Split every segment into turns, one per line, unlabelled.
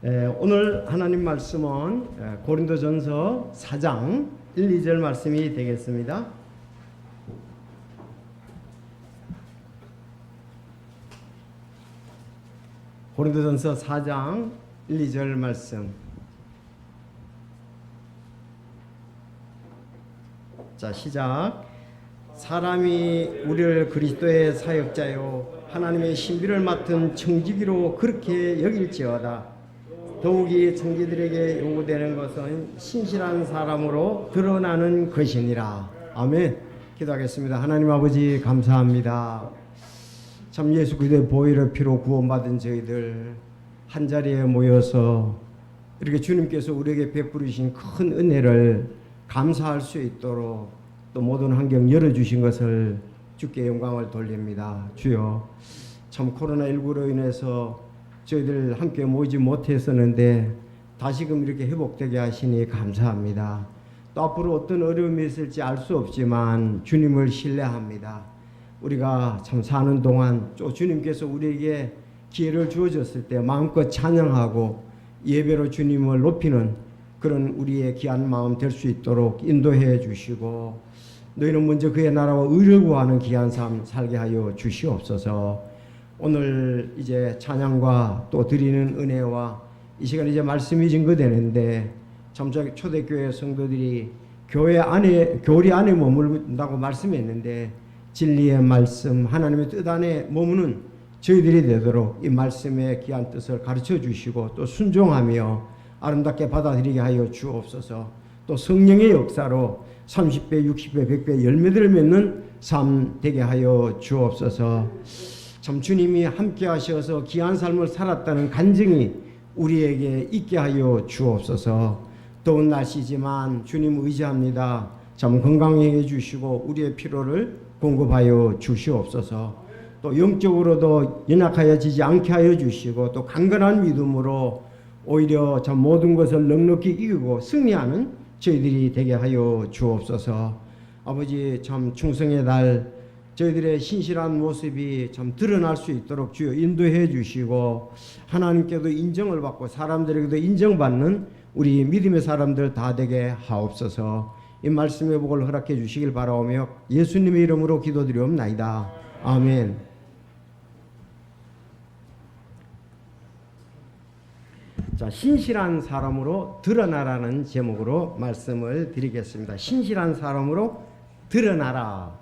오늘 하나님 말씀은 고린도전서 4장 1, 2절 말씀이 되겠습니다. 고린도전서 4장 1, 2절 말씀. 자, 시작. 사람이 우리를 그리스도의 사역자요 하나님의 신비를 맡은 청지기로 그렇게 여길지어다. 더욱이 청지들에게 요구되는 것은 신실한 사람으로 드러나는 것이니라. 아멘. 기도하겠습니다. 하나님 아버지 감사합니다. 참 예수 그리스도의 보혈의 피로 구원받은 저희들 한자리에 모여서 이렇게 주님께서 우리에게 베풀으신 큰 은혜를 감사할 수 있도록 또 모든 환경 열어주신 것을 주께 영광을 돌립니다. 주여, 참 코로나19로 인해서 저희들 함께 모이지 못했었는데 다시금 이렇게 회복되게 하시니 감사합니다. 또 앞으로 어떤 어려움이 있을지 알 수 없지만 주님을 신뢰합니다. 우리가 참 사는 동안 또 주님께서 우리에게 기회를 주어졌을 때 마음껏 찬양하고 예배로 주님을 높이는 그런 우리의 귀한 마음 될 수 있도록 인도해 주시고, 너희는 먼저 그의 나라와 의를 구하는 귀한 삶 살게 하여 주시옵소서. 오늘 이제 찬양과 또 드리는 은혜와 이 시간 이제 말씀이 증거되는데, 참 초대교회 성도들이 교회 안에 교리 안에 머무른다고 말씀했는데 진리의 말씀 하나님의 뜻 안에 머무는 저희들이 되도록 이 말씀의 귀한 뜻을 가르쳐 주시고 또 순종하며 아름답게 받아들이게 하여 주옵소서. 또 성령의 역사로 30배, 60배, 100배 열매들을 맺는 삶 되게 하여 주옵소서. 참 주님이 함께 하셔서 귀한 삶을 살았다는 간증이 우리에게 있게 하여 주옵소서. 더운 날씨지만 주님 의지합니다. 참 건강하게 해주시고 우리의 필요를 공급하여 주시옵소서. 또 영적으로도 연약하여지지 않게 하여 주시고 또 강건한 믿음으로 오히려 참 모든 것을 넉넉히 이기고 승리하는 저희들이 되게 하여 주옵소서. 아버지, 참 충성의 날 저희들의 신실한 모습이 참 드러날 수 있도록 주여 인도해 주시고, 하나님께도 인정을 받고 사람들에게도 인정받는 우리 믿음의 사람들 다 되게 하옵소서. 이 말씀의 복을 허락해 주시길 바라오며 예수님의 이름으로 기도드리옵나이다. 아멘. 자, 신실한 사람으로 드러나라는 제목으로 말씀을 드리겠습니다. 신실한 사람으로 드러나라.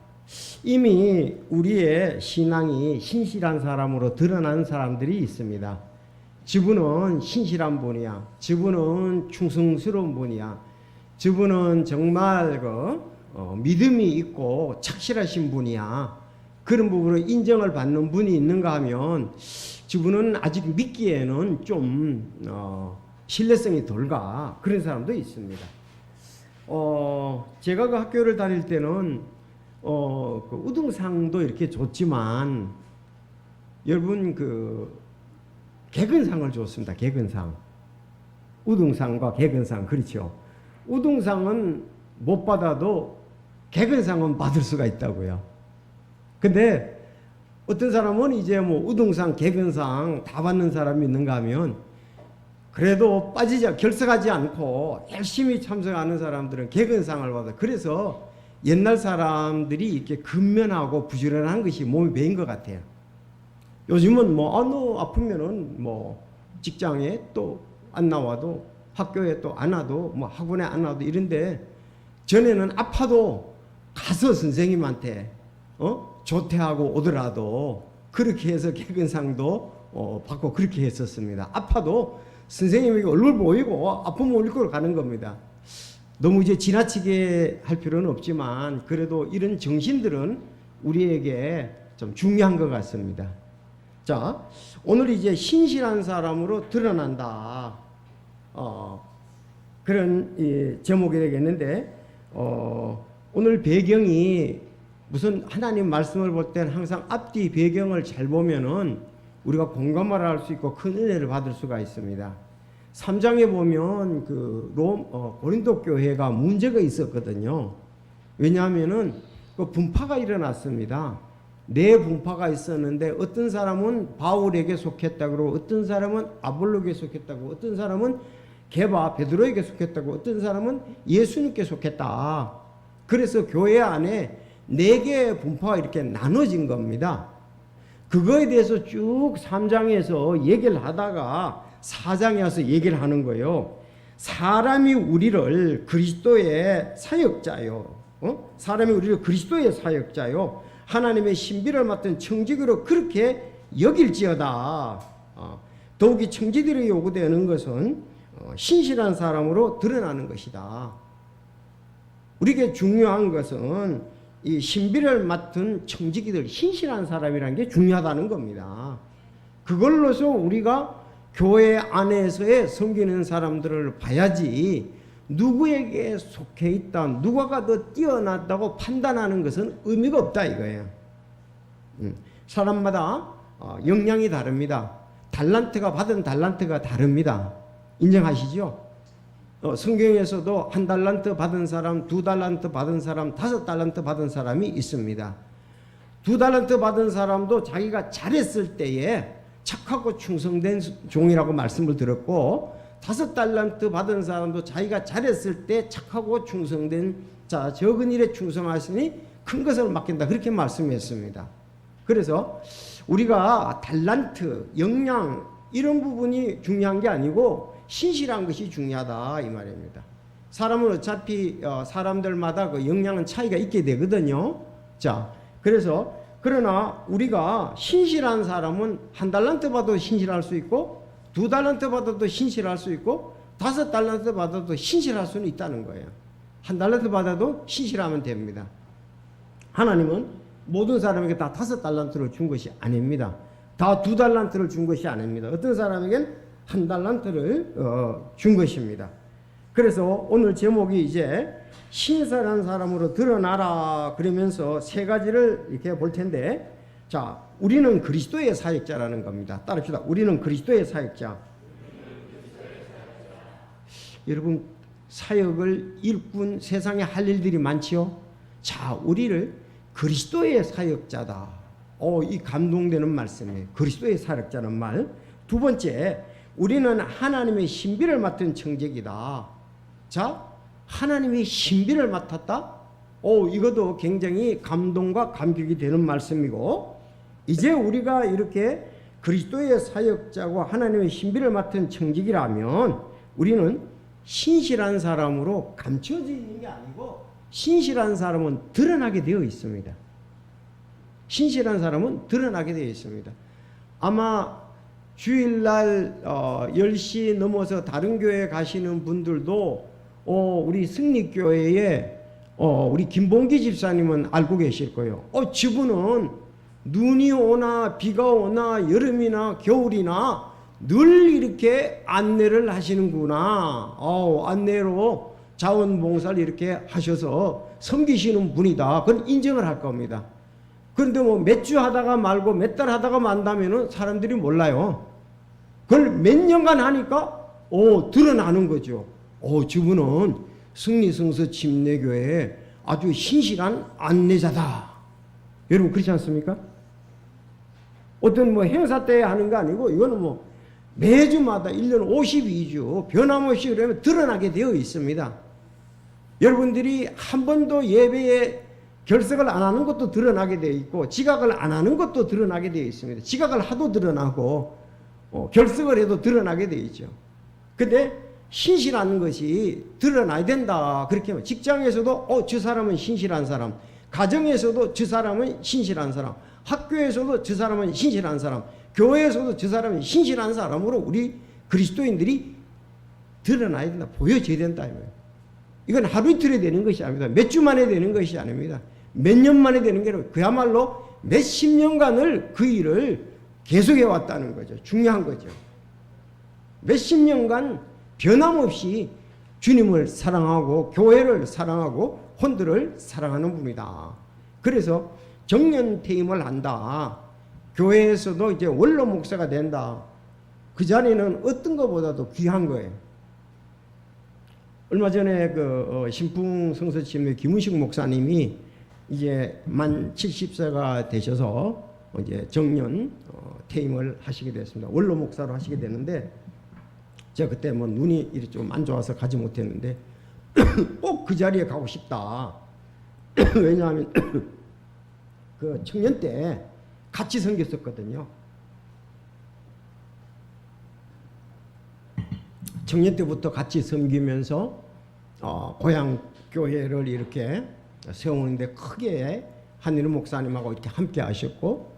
이미 우리의 신앙이 신실한 사람으로 드러난 사람들이 있습니다. 저분은 신실한 분이야. 저분은 충성스러운 분이야. 저분은 정말 믿음이 있고 착실하신 분이야. 그런 부분으로 인정을 받는 분이 있는가 하면 저분은 아직 믿기에는 좀 신뢰성이 덜가. 그런 사람도 있습니다. 제가 그 학교를 다닐 때는 그 우등상도 이렇게 줬지만 여러분 개근상을 줬습니다. 개근상. 우등상과 개근상. 그렇죠. 우등상은 못 받아도 개근상은 받을 수가 있다고요. 근데 어떤 사람은 이제 뭐 우등상, 개근상 다 받는 사람이 있는가 하면 그래도 결석하지 않고 열심히 참석하는 사람들은 개근상을 받아요. 그래서 옛날 사람들이 이렇게 근면하고 부지런한 것이 몸에 배인 것 같아요. 요즘은 너 아프면은 직장에 또 안 나와도 학교에 또 안 와도 학원에 안 와도 이런데, 전에는 아파도 가서 선생님한테 조퇴하고 오더라도 그렇게 해서 개근상도 받고 그렇게 했었습니다. 아파도 선생님에게 얼굴 보이고 아프면 올리고 가는 겁니다. 너무 이제 지나치게 할 필요는 없지만 그래도 이런 정신들은 우리에게 좀 중요한 것 같습니다. 자, 오늘 이제 신실한 사람으로 드러난다. 그런 제목이 되겠는데, 오늘 배경이 무슨 하나님 말씀을 볼 때는 항상 앞뒤 배경을 잘 보면은 우리가 공감을 할 수 있고 큰 은혜를 받을 수가 있습니다. 3장에 보면 고린도 교회가 문제가 있었거든요. 왜냐하면은 분파가 일어났습니다. 네 분파가 있었는데 어떤 사람은 바울에게 속했다고, 어떤 사람은 아볼로에게 속했다고, 어떤 사람은 게바 베드로에게 속했다고, 어떤 사람은 예수님께 속했다. 그래서 교회 안에 네 개의 분파가 이렇게 나눠진 겁니다. 그거에 대해서 쭉 3장에서 얘기를 하다가 4장에 와서 얘기를 하는 거예요. 사람이 우리를 그리스도의 사역자요. 사람이 우리를 그리스도의 사역자요. 하나님의 신비를 맡은 청지기로 그렇게 여길지어다. 더욱이 청지기로 요구되는 것은 신실한 사람으로 드러나는 것이다. 우리에게 중요한 것은 이 신비를 맡은 청지기들, 신실한 사람이라는 게 중요하다는 겁니다. 그걸로서 우리가 교회 안에서의 섬기는 사람들을 봐야지 누구에게 속해 있다, 누가가 더 뛰어났다고 판단하는 것은 의미가 없다 이거예요. 사람마다 역량이 다릅니다. 달란트가 받은 달란트가 다릅니다. 인정하시죠? 성경에서도 1달란트 받은 사람, 2달란트 받은 사람, 5달란트 받은 사람이 있습니다. 2달란트 받은 사람도 자기가 잘했을 때에 착하고 충성된 종이라고 말씀을 들었고, 5달란트 받은 사람도 자기가 잘했을 때 착하고 충성된 자, 적은 일에 충성하시니 큰 것을 맡긴다, 그렇게 말씀했습니다. 그래서 우리가 달란트, 역량 이런 부분이 중요한 게 아니고 신실한 것이 중요하다 이 말입니다. 사람은 어차피 사람들마다 그 역량은 차이가 있게 되거든요. 자, 그래서 그러나 우리가 신실한 사람은 1달란트 받아도 신실할 수 있고, 2달란트 받아도 신실할 수 있고, 5달란트 받아도 신실할 수는 있다는 거예요. 1달란트 받아도 신실하면 됩니다. 하나님은 모든 사람에게 다 5달란트를 준 것이 아닙니다. 다 2달란트를 준 것이 아닙니다. 어떤 사람에겐 1달란트를 준 것입니다. 그래서 오늘 제목이 이제 신실한 사람으로 드러나라 그러면서 세 가지를 이렇게 볼 텐데, 자, 우리는 그리스도의 사역자라는 겁니다. 따릅시다. 우리는 그리스도의 사역자. 여러분, 사역을 일꾼 세상에 할 일들이 많지요. 자, 우리를 그리스도의 사역자다. 이 감동되는 말씀이에요. 그리스도의 사역자는 말. 두 번째, 우리는 하나님의 신비를 맡은 청지기다. 자, 하나님의 신비를 맡았다. 이것도 굉장히 감동과 감격이 되는 말씀이고, 이제 우리가 이렇게 그리스도의 사역자고 하나님의 신비를 맡은 청지기라면 우리는 신실한 사람으로 감춰져 있는 게 아니고 신실한 사람은 드러나게 되어 있습니다. 신실한 사람은 드러나게 되어 있습니다. 아마 주일날 10시 넘어서 다른 교회 가시는 분들도 우리 승리교회에 우리 김봉기 집사님은 알고 계실 거예요. 저분은 눈이 오나 비가 오나 여름이나 겨울이나 늘 이렇게 안내를 하시는구나. 안내로 자원봉사를 이렇게 하셔서 섬기시는 분이다. 그건 인정을 할 겁니다. 그런데 뭐 몇 주 하다가 말고 몇 달 하다가 만다면은 사람들이 몰라요. 그걸 몇 년간 하니까 드러나는 거죠. 저분은 승리성서 침례교회에 아주 신실한 안내자다. 여러분 그렇지 않습니까? 어떤 뭐 행사 때 하는 거 아니고 이거는 뭐 매주마다 1년 52주 변함없이 그러면 드러나게 되어 있습니다. 여러분들이 한 번도 예배에 결석을 안 하는 것도 드러나게 되어 있고, 지각을 안 하는 것도 드러나게 되어 있습니다. 지각을 하도 드러나고 결석을 해도 드러나게 되어 있죠. 근데 신실한 것이 드러나야 된다. 그렇게 하면 직장에서도 저 사람은 신실한 사람, 가정에서도 저 사람은 신실한 사람, 학교에서도 저 사람은 신실한 사람, 교회에서도 저 사람은 신실한 사람으로 우리 그리스도인들이 드러나야 된다. 보여져야 된다. 이건 하루 이틀에 되는 것이 아닙니다. 몇 주 만에 되는 것이 아닙니다. 몇 년 만에 되는 게 아니라 그야말로 몇십 년간을 그 일을 계속해 왔다는 거죠. 중요한 거죠. 몇십 년간 변함없이 주님을 사랑하고 교회를 사랑하고 혼들을 사랑하는 분이다. 그래서 정년퇴임을 한다. 교회에서도 이제 원로 목사가 된다. 그 자리는 어떤 것보다도 귀한 거예요. 얼마 전에 신풍 성서침례 김은식 목사님이 이제 만 70세가 되셔서 이제 정년 퇴임을 하시게 됐습니다. 원로 목사로 하시게 됐는데 제가 그때 뭐 눈이 이렇게 좀 안 좋아서 가지 못했는데 꼭 그 자리에 가고 싶다. 왜냐하면 그 청년 때 같이 섬겼었거든요. 청년 때부터 같이 섬기면서 고향 교회를 이렇게 세우는데 크게 한일우 목사님하고 이렇게 함께 하셨고,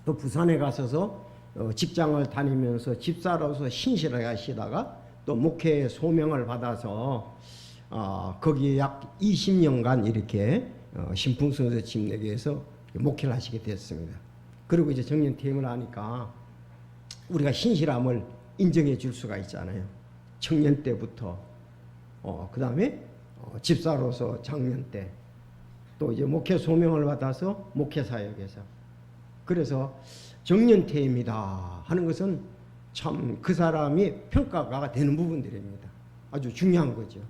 또 부산에 가셔서 직장을 다니면서 집사로서 신실하게 하시다가 또 목회 소명을 받아서 거기에 약 20년간 이렇게 신풍성에서 집내교에서 목회를 하시게 됐습니다. 그리고 이제 정년 퇴임을 하니까 우리가 신실함을 인정해 줄 수가 있잖아요. 청년 때부터 그 다음에 집사로서 장년 때 또 이제 목회 소명을 받아서 목회 사역에서, 그래서 정년 퇴임이다 하는 것은 참 그 사람이 평가가 되는 부분들입니다. 아주 중요한 거죠.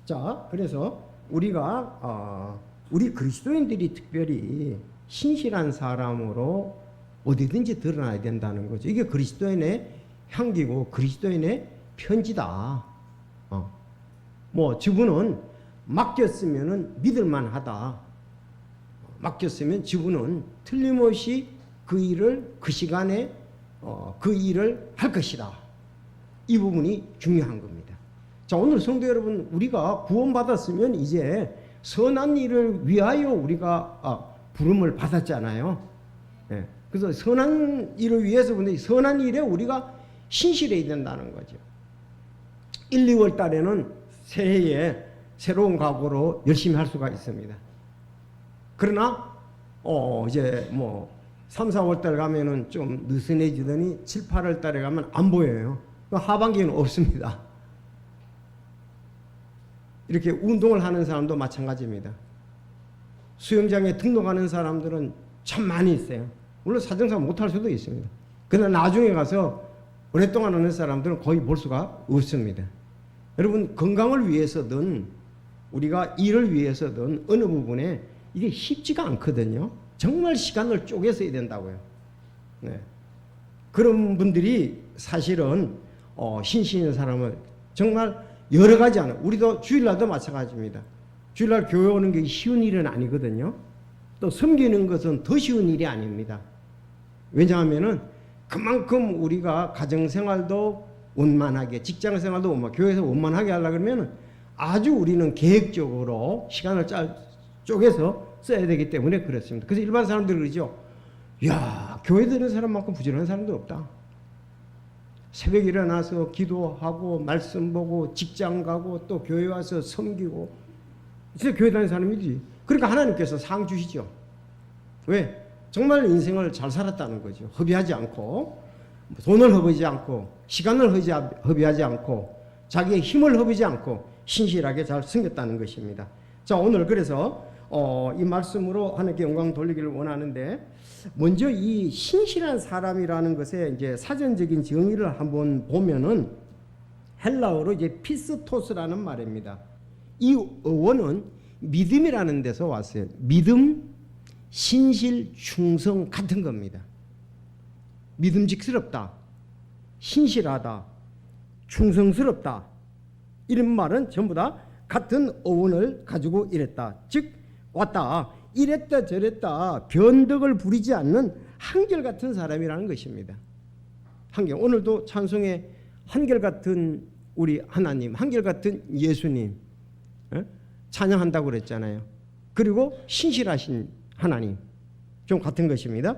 자, 그래서 우리가 우리 그리스도인들이 특별히 신실한 사람으로 어디든지 드러나야 된다는 거죠. 이게 그리스도인의 향기고 그리스도인의 편지다. 뭐 저분은 맡겼으면은 믿을만하다. 맡겼으면 저분은 틀림없이 그 일을 그 시간에 그 일을 할 것이다. 이 부분이 중요한 겁니다. 자, 오늘 성도 여러분, 우리가 구원받았으면 이제 선한 일을 위하여 우리가 부름을 받았잖아요. 예. 그래서 선한 일을 위해서, 근데 선한 일에 우리가 신실해야 된다는 거죠. 1, 2월 달에는 새해에 새로운 각오로 열심히 할 수가 있습니다. 그러나 이제 뭐 3, 4월 달 가면은 좀 느슨해지더니 7, 8월 달에 가면 안 보여요. 하반기는 없습니다. 이렇게 운동을 하는 사람도 마찬가지입니다. 수영장에 등록하는 사람들은 참 많이 있어요. 물론 사정상 못할 수도 있습니다. 그러나 나중에 가서 오랫동안 하는 사람들은 거의 볼 수가 없습니다. 여러분, 건강을 위해서든 우리가 일을 위해서든 어느 부분에 이게 쉽지가 않거든요. 정말 시간을 쪼개서 해야 된다고요. 네. 그런 분들이 사실은 신신인 사람은 정말 여러 가지 하는, 우리도 주일날도 마찬가지입니다. 주일날 교회 오는 게 쉬운 일은 아니거든요. 또 섬기는 것은 더 쉬운 일이 아닙니다. 왜냐하면은 그만큼 우리가 가정생활도 원만하게, 직장생활도 원만하게, 교회에서 원만하게 하려고 그러면 아주 우리는 계획적으로 시간을 쪼개서 써야 되기 때문에 그렇습니다. 그래서 일반 사람들이 그러죠. 야, 교회 다니는 사람만큼 부지런한 사람도 없다. 새벽에 일어나서 기도하고 말씀 보고 직장 가고 또 교회 와서 섬기고, 진짜 교회 다니는 사람이지. 그러니까 하나님께서 상 주시죠. 왜? 정말 인생을 잘 살았다는 거죠. 허비하지 않고, 돈을 허비하지 않고, 시간을 허비하지 않고, 자기의 힘을 허비하지 않고 신실하게 잘 섬겼다는 것입니다. 자, 오늘 그래서 이 말씀으로 하나님께 영광 돌리기를 원하는데, 먼저 이 신실한 사람이라는 것의 이제 사전적인 정의를 한번 보면은 헬라어로 이제 피스토스라는 말입니다. 이 어원은 믿음이라는 데서 왔어요. 믿음, 신실, 충성 같은 겁니다. 믿음직스럽다, 신실하다, 충성스럽다, 이런 말은 전부 다 같은 어원을 가지고 이랬다. 즉 왔다, 이랬다 저랬다 변덕을 부리지 않는 한결같은 사람이라는 것입니다. 한결, 오늘도 찬송에 한결같은 우리 하나님, 한결같은 예수님 찬양한다고 그랬잖아요. 그리고 신실하신 하나님, 좀 같은 것입니다.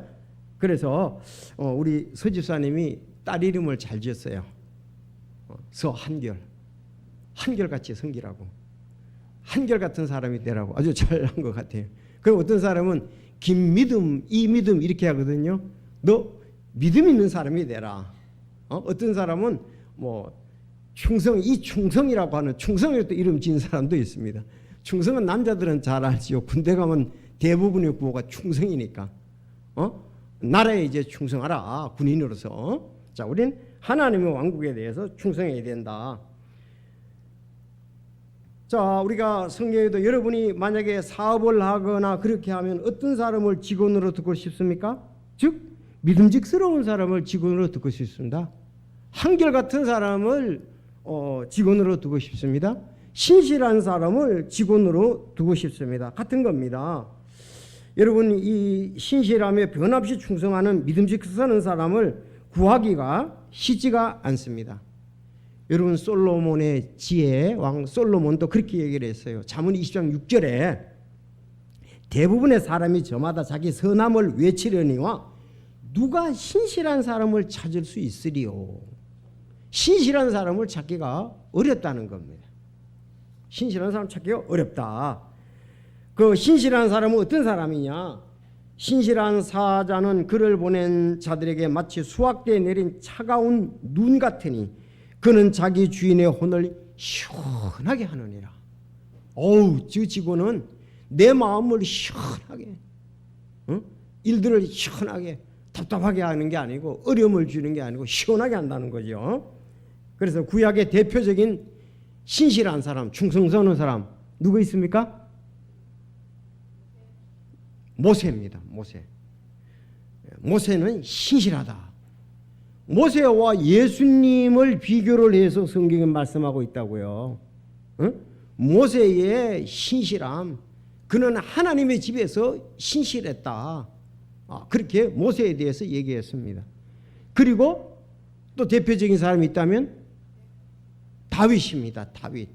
그래서 우리 서집사님이 딸 이름을 잘 지었어요. 서한결, 한결같이 섬기라고, 한결같은 사람이 되라고 아주 잘한 것 같아요. 그리고 어떤 사람은 김믿음, 이믿음 이렇게 하거든요. 너 믿음 있는 사람이 되라. 어떤 사람은 뭐 충성, 이 충성이라고 하는, 충성이라고 또 이름 지은 사람도 있습니다. 충성은 남자들은 잘 알지요. 군대 가면 대부분의 부호가 충성이니까. 나라에 이제 충성하라, 군인으로서. 자, 우린 하나님의 왕국에 대해서 충성해야 된다. 자, 우리가 성경에도 여러분이 만약에 사업을 하거나 그렇게 하면 어떤 사람을 직원으로 두고 싶습니까? 즉 믿음직스러운 사람을 직원으로 두고 싶습니다. 한결같은 사람을 직원으로 두고 싶습니다. 신실한 사람을 직원으로 두고 싶습니다. 같은 겁니다. 여러분, 이 신실함에 변함없이 충성하는 믿음직스러운 사람을 구하기가 쉽지가 않습니다. 여러분, 솔로몬의 지혜, 왕 솔로몬도 그렇게 얘기를 했어요. 잠언 20장 6절에 대부분의 사람이 저마다 자기 선함을 외치려니와 누가 신실한 사람을 찾을 수 있으리요. 신실한 사람을 찾기가 어렵다는 겁니다. 신실한 사람 찾기가 어렵다. 그 신실한 사람은 어떤 사람이냐? 신실한 사자는 그를 보낸 자들에게 마치 수확대에 내린 차가운 눈 같으니 그는 자기 주인의 혼을 시원하게 하느니라. 어우, 저 직원은 내 마음을 시원하게, 일들을 시원하게, 답답하게 하는 게 아니고 어려움을 주는 게 아니고 시원하게 한다는 거죠. 그래서 구약의 대표적인 신실한 사람, 충성스러운 사람 누구 있습니까? 모세입니다. 모세. 모세는 신실하다. 모세와 예수님을 비교를 해서 성경에 말씀하고 있다고요. 모세의 신실함, 그는 하나님의 집에서 신실했다. 그렇게 모세에 대해서 얘기했습니다. 그리고 또 대표적인 사람이 있다면 다윗입니다. 다윗.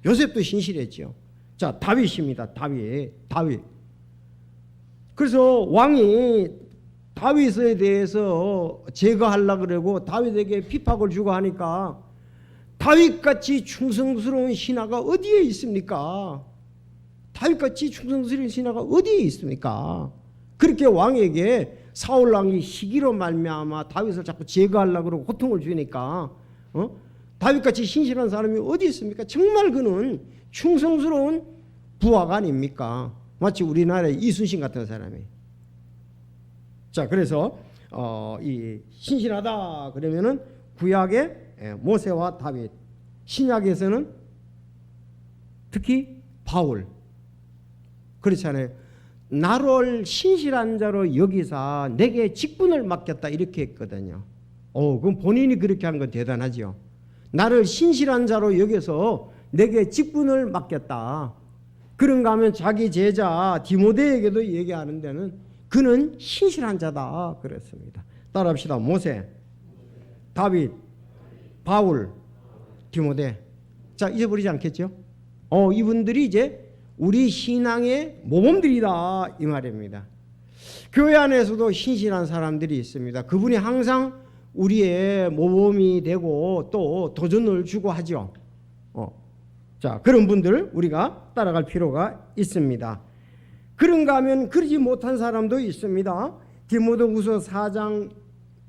요셉도 신실했죠. 자, 다윗입니다. 다윗. 그래서 왕이 다윗에 대해서 제거하려고 그러고 다윗에게 핍박을 주고 하니까 다윗같이 충성스러운 신하가 어디에 있습니까? 다윗같이 충성스러운 신하가 어디에 있습니까? 그렇게 왕에게 사울 왕이 시기로 말미암아 다윗을 자꾸 제거하려고 그러고 고통을 주니까 다윗같이 신실한 사람이 어디 있습니까? 정말 그는 충성스러운 부하가 아닙니까? 마치 우리나라의 이순신 같은 사람이. 자, 그래서 이 신실하다 그러면은 구약의 모세와 다윗, 신약에서는 특히 바울. 그렇잖아요. 나를 신실한 자로 여기사 내게 직분을 맡겼다 이렇게 했거든요. 그럼 본인이 그렇게 한 건 대단하죠. 나를 신실한 자로 여기서 내게 직분을 맡겼다. 그런가 하면 자기 제자 디모데에게도 얘기하는 데는 그는 신실한 자다 그랬습니다. 따라합시다. 모세, 다윗, 바울, 디모데. 자, 잊어버리지 않겠죠? 이분들이 이제 우리 신앙의 모범들이다 이 말입니다. 교회 안에서도 신실한 사람들이 있습니다. 그분이 항상 우리의 모범이 되고 또 도전을 주고 하죠. 자, 그런 분들 우리가 따라갈 필요가 있습니다. 그런가 하면 그러지 못한 사람도 있습니다. 디모데후서 4장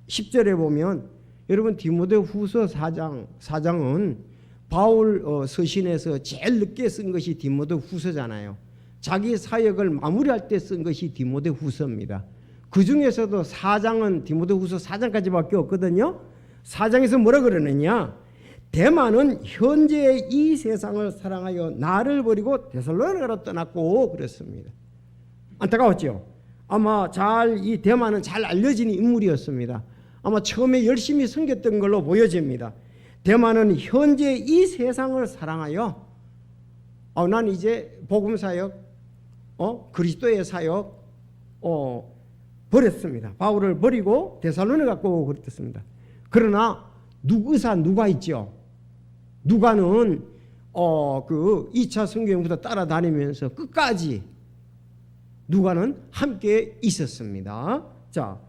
10절에 보면 여러분 디모데후서 4장은 바울 서신에서 제일 늦게 쓴 것이 디모데후서잖아요. 자기 사역을 마무리할 때 쓴 것이 디모데후서입니다. 그 중에서도 4장은 디모데후서 4장까지밖에 없거든요. 4장에서 뭐라 그러느냐? 대만은 현재 이 세상을 사랑하여 나를 버리고 데살로니가로 떠났고 그랬습니다. 안타까웠죠. 아마 이 대만은 잘 알려진 인물이었습니다. 아마 처음에 열심히 섬겼던 걸로 보여집니다. 대만은 현재 이 세상을 사랑하여 난 이제 복음 사역, 그리스도의 사역 버렸습니다. 바울을 버리고 데살로니가 가고 그랬습니다. 그러나 누가 있죠? 누가는 그 2차 성경부터 따라다니면서 끝까지 누가는 함께 있었습니다. 자,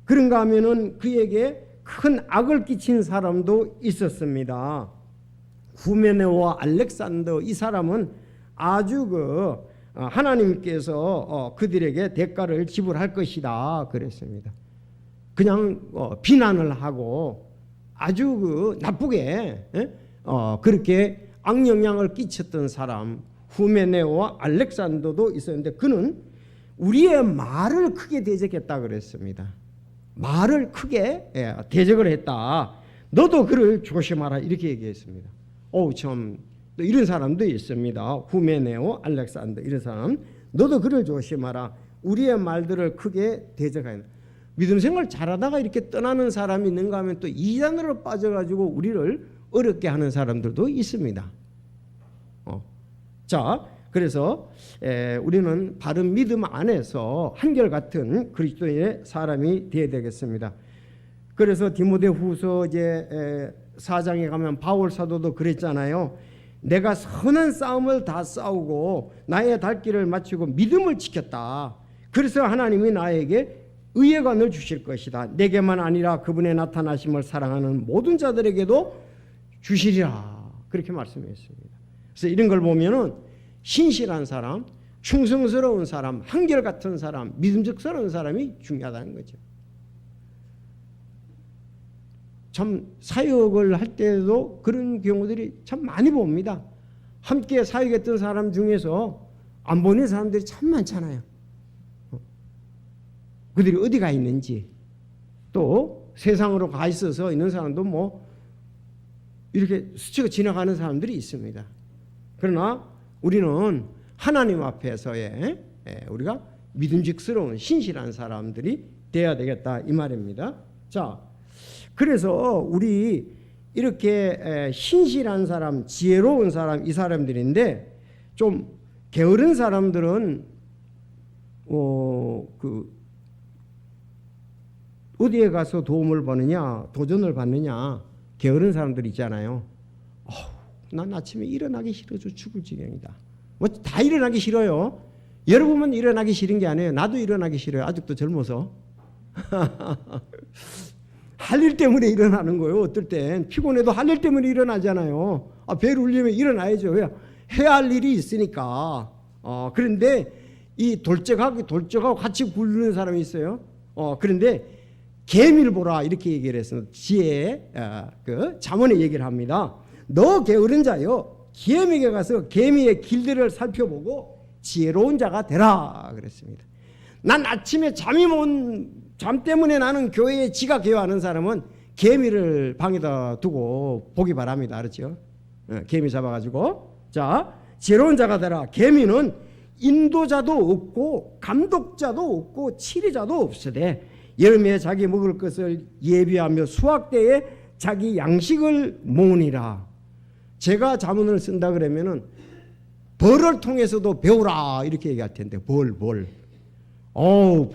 그런가 하면은 그에게 큰 악을 끼친 사람도 있었습니다. 후메네와 알렉산더 이 사람은 아주 하나님께서 그들에게 대가를 지불할 것이다 그랬습니다. 그냥 비난을 하고 아주 나쁘게 그렇게 악영향을 끼쳤던 사람 후메네와 알렉산더도 있었는데 그는 우리의 말을 크게 대적했다 그랬습니다. 말을 크게 대적을 했다. 너도 그를 조심하라 이렇게 얘기했습니다. 참 또 이런 사람도 있습니다. 후메네오, 알렉산더 이런 사람. 너도 그를 조심하라. 우리의 말들을 크게 대적하는. 믿음 생활 잘하다가 이렇게 떠나는 사람이 있는가 하면 또 이단으로 빠져가지고 우리를 어렵게 하는 사람들도 있습니다. 자, 그래서 우리는 바른 믿음 안에서 한결같은 그리스도의 사람이 되어야 되겠습니다. 그래서 디모데후서 이제 4장에 가면 바울 사도도 그랬잖아요. 내가 선한 싸움을 다 싸우고 나의 달 길을 마치고 믿음을 지켰다. 그래서 하나님이 나에게 의의 관을 주실 것이다. 내게만 아니라 그분의 나타나심을 사랑하는 모든 자들에게도 주시리라. 그렇게 말씀했습니다. 그래서 이런 걸 보면은 신실한 사람, 충성스러운 사람, 한결같은 사람, 믿음직스러운 사람이 중요하다는 거죠. 참 사역을 할 때도 그런 경우들이 참 많이 봅니다. 함께 사역했던 사람 중에서 안 보낸 사람들이 참 많잖아요. 그들이 어디 가 있는지, 또 세상으로 가 있어서 있는 사람도 뭐 이렇게 스쳐 지나가는 사람들이 있습니다. 그러나 우리는 하나님 앞에서의 우리가 믿음직스러운 신실한 사람들이 되어야 되겠다 이 말입니다. 자, 그래서 우리 이렇게 신실한 사람, 지혜로운 사람 이 사람들인데 좀 게으른 사람들은 어디에 가서 도움을 받느냐, 도전을 받느냐, 게으른 사람들 있잖아요. 난 아침에 일어나기 싫어서 죽을 지경이다. 뭐 다 일어나기 싫어요. 여러분은 일어나기 싫은 게 아니에요. 나도 일어나기 싫어요. 아직도 젊어서. 할 일 때문에 일어나는 거예요. 어떨 땐 피곤해도 할 일 때문에 일어나잖아요. 배를 울리면 일어나야죠. 왜? 해야 할 일이 있으니까. 그런데 이 돌적하고 같이 굴르는 사람이 있어요. 그런데 개미를 보라 이렇게 얘기를 했어요. 지혜 그 잠언에 얘기를 합니다. 너 게으른 자여, 개미에게 가서 개미의 길들을 살펴보고 지혜로운 자가 되라 그랬습니다. 난 아침에 잠 때문에 나는 교회에 지각해요 하는 사람은 개미를 방에다 두고 보기 바랍니다. 알았죠? 개미 잡아가지고. 자, 지혜로운 자가 되라. 개미는 인도자도 없고 감독자도 없고 치리자도 없으되 여름에 자기 먹을 것을 예비하며 수확 때에 자기 양식을 모으니라. 제가 자문을 쓴다 그러면은 벌을 통해서도 배우라 이렇게 얘기할 텐데 벌.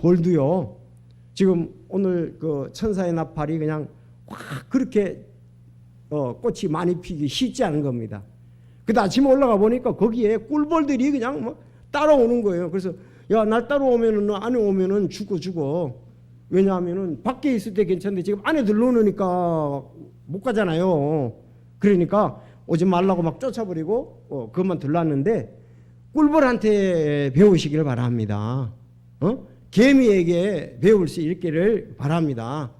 벌도요. 지금 오늘 그 천사의 나팔이 그냥 확 그렇게 꽃이 많이 피기 쉽지 않은 겁니다. 근데 아침에 올라가 보니까 거기에 꿀벌들이 그냥 뭐 따라오는 거예요. 그래서 야, 날 따라오면은 안에 오면은 죽어. 왜냐하면은 밖에 있을 때 괜찮은데 지금 안에 들러오니까 못 가잖아요. 그러니까 오지 말라고 막 쫓아버리고 그것만 들렀는데 꿀벌한테 배우시기를 바랍니다. 개미에게 배울 수 있기를 바랍니다.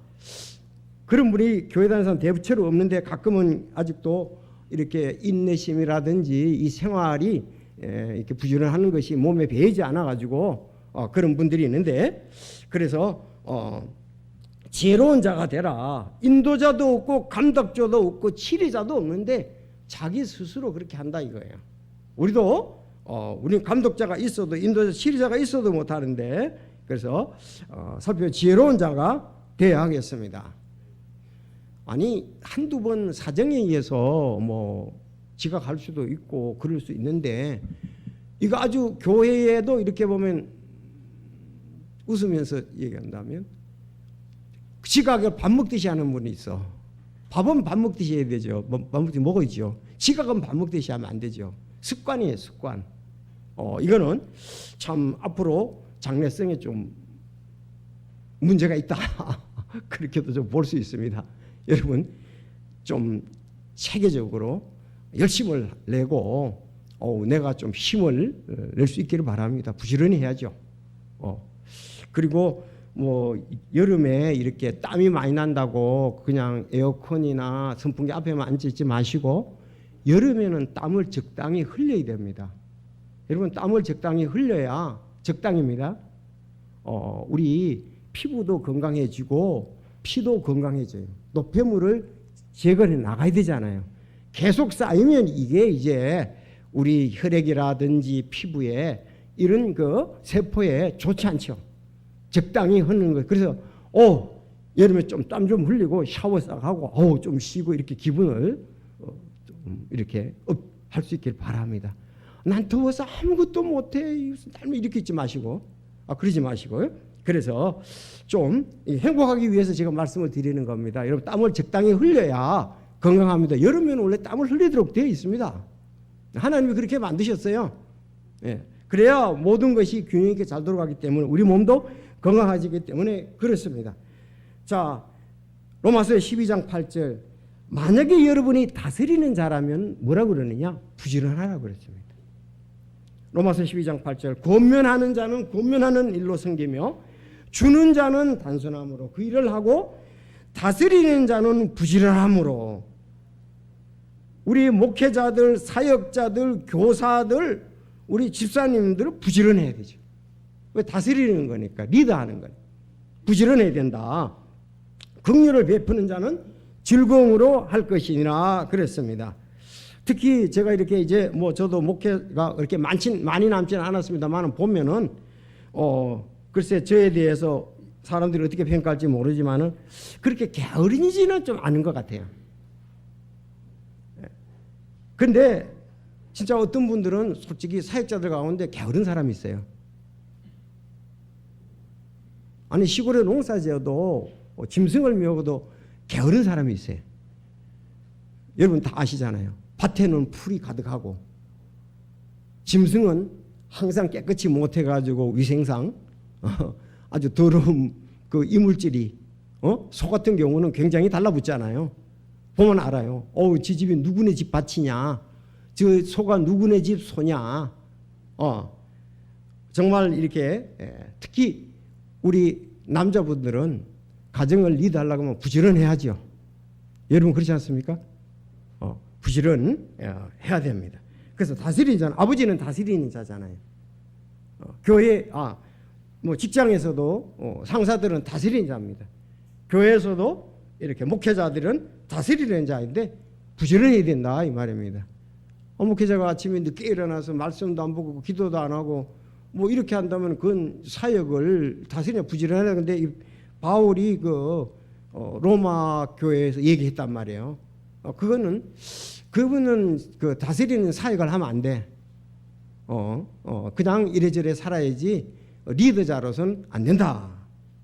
그런 분이 교회 다니는 사람 대체로 없는데 가끔은 아직도 이렇게 인내심이라든지 이 생활이 이렇게 부지런하는 것이 몸에 배이지 않아 가지고 그런 분들이 있는데, 그래서 지혜로운 자가 되라. 인도자도 없고 감독자도 없고 치리자도 없는데 자기 스스로 그렇게 한다 이거예요. 우리도 우리는 감독자가 있어도 인도자 치리자가 있어도 못하는데, 그래서 살펴 지혜로운 자가 되어야 하겠습니다. 아니 한두 번 사정에 의해서 뭐 지각할 수도 있고 그럴 수 있는데, 이거 아주 교회에도 이렇게 보면 웃으면서 얘기한다면 지각을 밥 먹듯이 하는 분이 있어. 밥은 밥 먹듯이 해야 되죠. 밥 먹듯이 먹어야죠. 지각은 밥 먹듯이 하면 안 되죠. 습관이에요, 습관. 이거는 참 앞으로 장래성에 좀 문제가 있다. 그렇게도 좀 볼 수 있습니다. 여러분 좀 체계적으로 열심을 내고 내가 좀 힘을 낼 수 있기를 바랍니다. 부지런히 해야죠. 그리고 뭐 여름에 이렇게 땀이 많이 난다고 그냥 에어컨이나 선풍기 앞에만 앉아있지 마시고 여름에는 땀을 적당히 흘려야 됩니다. 여러분 땀을 적당히 흘려야 적당입니다. 우리 피부도 건강해지고 피도 건강해져요. 노폐물을 제거해 나가야 되잖아요. 계속 쌓이면 이게 이제 우리 혈액이라든지 피부에 이런 그 세포에 좋지 않죠. 적당히 흐르는 거. 그래서 여름에 좀 땀 좀 흘리고 샤워 싹 하고 좀 쉬고 이렇게 기분을 좀 이렇게 할 수 있길 바랍니다. 난 더워서 아무것도 못해 이렇게 있지 마시고 그러지 마시고요. 그래서 좀 행복하기 위해서 제가 말씀을 드리는 겁니다. 여러분 땀을 적당히 흘려야 건강합니다. 여름에는 원래 땀을 흘리도록 되어 있습니다. 하나님이 그렇게 만드셨어요. 예. 그래야 모든 것이 균형 있게 잘 돌아가기 때문에 우리 몸도 건강해지기 때문에 그렇습니다. 자, 로마서 12장 8절 만약에 여러분이 다스리는 자라면 뭐라고 그러느냐? 부지런하라고 그랬습니다. 로마서 12장 8절 권면하는 자는 권면하는 일로 섬기며 주는 자는 단순함으로 그 일을 하고 다스리는 자는 부지런함으로 우리 목회자들, 사역자들, 교사들, 우리 집사님들은 부지런해야 되죠. 왜? 다스리는 거니까, 리더하는 거니까. 부지런해야 된다. 긍휼을 베푸는 자는 즐거움으로 할 것이니라 그랬습니다. 특히 제가 이렇게 이제 저도 목회가 그렇게 많이 남지는 않았습니다만 보면은 글쎄 저에 대해서 사람들이 어떻게 평가할지 모르지만은 그렇게 게으르지는 좀 않은 것 같아요. 근데 진짜 어떤 분들은 솔직히 사역자들 가운데 게으른 사람이 있어요. 아니 시골에 농사 지어도 짐승을 메워도 게으른 사람이 있어요. 여러분 다 아시잖아요. 밭에는 풀이 가득하고 짐승은 항상 깨끗이 못해가지고 위생상 아주 더러운 그 이물질이 소 같은 경우는 굉장히 달라붙잖아요. 보면 알아요. 지 집이 누구네 집 밭이냐, 저 소가 누구네 집 소냐. 정말 이렇게 특히 우리 남자분들은 가정을 리드하려고 하면 부지런해야죠. 여러분 그렇지 않습니까? 부지런해야 됩니다. 그래서 다스리는 자는 아버지는 다스리는 자잖아요. 교회 직장에서도 상사들은 다스리는 자입니다. 교회에서도 이렇게 목회자들은 다스리는 자인데 부지런해야 된다 이 말입니다. 목회자가 아침에 늦게 일어나서 말씀도 안 보고 기도도 안 하고 이렇게 한다면 그건 사역을 다스리냐 부지런하다. 근데 바울이 로마 교회에서 얘기했단 말이에요. 그분은 그 다스리는 사역을 하면 안 돼. 그냥 이래저래 살아야지 리더자로서는 안 된다.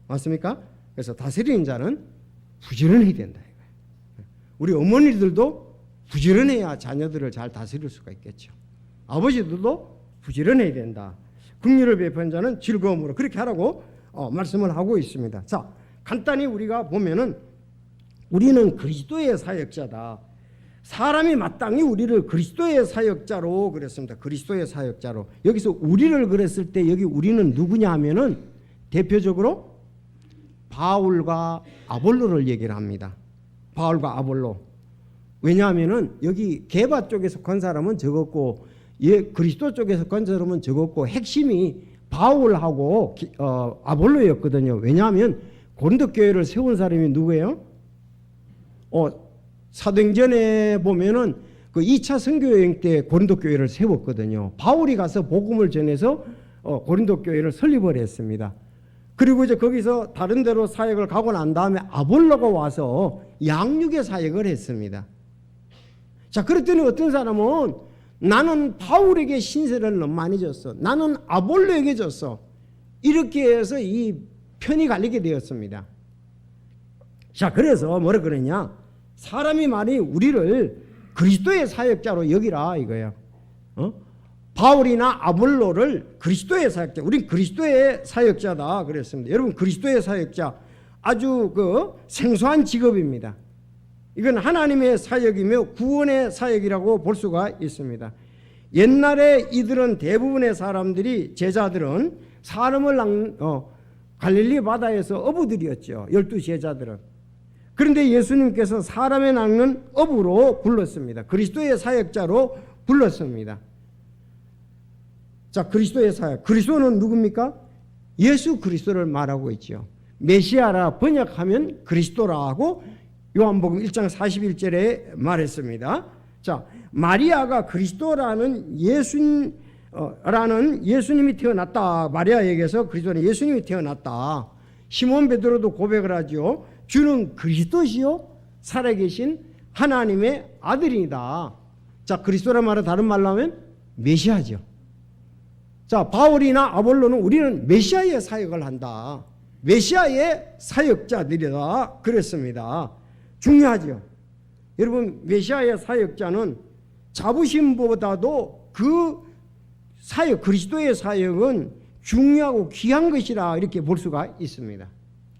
맞습니까? 그래서 다스리는 자는 부지런해야 된다. 우리 어머니들도 부지런해야 자녀들을 잘 다스릴 수가 있겠죠. 아버지들도 부지런해야 된다. 긍휼을 베푸는 자는 즐거움으로 그렇게 하라고 말씀을 하고 있습니다. 자, 간단히 우리가 보면은 우리는 그리스도의 사역자다. 사람이 마땅히 우리를 그리스도의 사역자로 그랬습니다. 그리스도의 사역자로. 여기서 우리를 그랬을 때 여기 우리는 누구냐 하면은 대표적으로 바울과 아볼로를 얘기를 합니다. 바울과 아볼로. 왜냐하면은 여기 게바 쪽에서 건 사람은 적었고 그리스도 쪽에서 건 사람은 적었고 핵심이 바울하고 아볼로였거든요. 왜냐하면 고린도 교회를 세운 사람이 누구예요? 사도행전에 보면은 그 2차 선교 여행 때 고린도 교회를 세웠거든요. 바울이 가서 복음을 전해서 고린도 교회를 설립을 했습니다. 그리고 이제 거기서 다른 데로 사역을 가고 난 다음에 아볼로가 와서 양육의 사역을 했습니다. 자, 그랬더니 어떤 사람은 나는 바울에게 신세를 너무 많이 줬어. 나는 아볼로에게 줬어. 이렇게 해서 이 편이 갈리게 되었습니다. 자, 그래서 뭐라 그러냐? 사람이 많이 우리를 그리스도의 사역자로 여기라 이거야. 바울이나 아볼로를 그리스도의 사역자, 우린 그리스도의 사역자다 그랬습니다. 여러분 그리스도의 사역자 아주 생소한 직업입니다. 이건 하나님의 사역이며 구원의 사역이라고 볼 수가 있습니다. 옛날에 이들은 대부분의 사람들이 제자들은 사람을 갈릴리 바다에서 어부들이었죠. 12제자들은. 그런데 예수님께서 사람의 낚는 어부로 불렀습니다. 그리스도의 사역자로 불렀습니다. 자, 그리스도의 사역. 그리스도는 누굽니까? 예수 그리스도를 말하고 있죠. 메시아라 번역하면 그리스도라고 요한복음 1장 41절에 말했습니다.
자, 마리아가 그리스도라는 예수님이 태어났다. 마리아에게서 그리스도는 예수님이 태어났다. 시몬 베드로도 고백을 하죠. 주는 그리스도시요 살아계신 하나님의 아들이다. 자, 그리스도란 말은 다른 말로 하면 메시아죠. 자, 바울이나 아볼로는 우리는 메시아의 사역을 한다. 메시아의 사역자들이다. 그랬습니다. 중요하죠. 여러분, 메시아의 사역자는 자부심보다도 그 사역, 그리스도의 사역은 중요하고 귀한 것이라 이렇게 볼 수가 있습니다.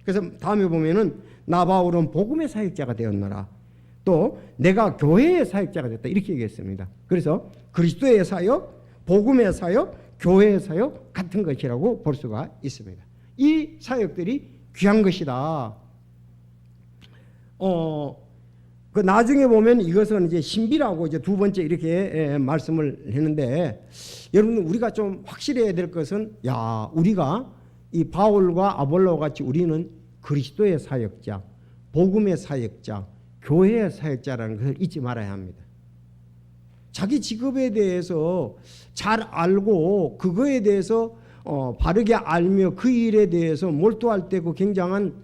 그래서 다음에 보면은 나 바울은 복음의 사역자가 되었노라. 또 내가 교회의 사역자가 됐다. 이렇게 얘기했습니다. 그래서 그리스도의 사역, 복음의 사역, 교회의 사역 같은 것이라고 볼 수가 있습니다. 이 사역들이 귀한 것이다. 그 나중에 보면 이것은 이제 신비라고 이제 두 번째 이렇게 말씀을 했는데, 여러분 우리가 좀 확실해야 될 것은, 우리가 이 바울과 아볼로 같이 우리는 그리스도의 사역자, 복음의 사역자, 교회의 사역자라는 것을 잊지 말아야 합니다. 자기 직업에 대해서 잘 알고 그거에 대해서 바르게 알며 그 일에 대해서 몰두할 때 그 굉장한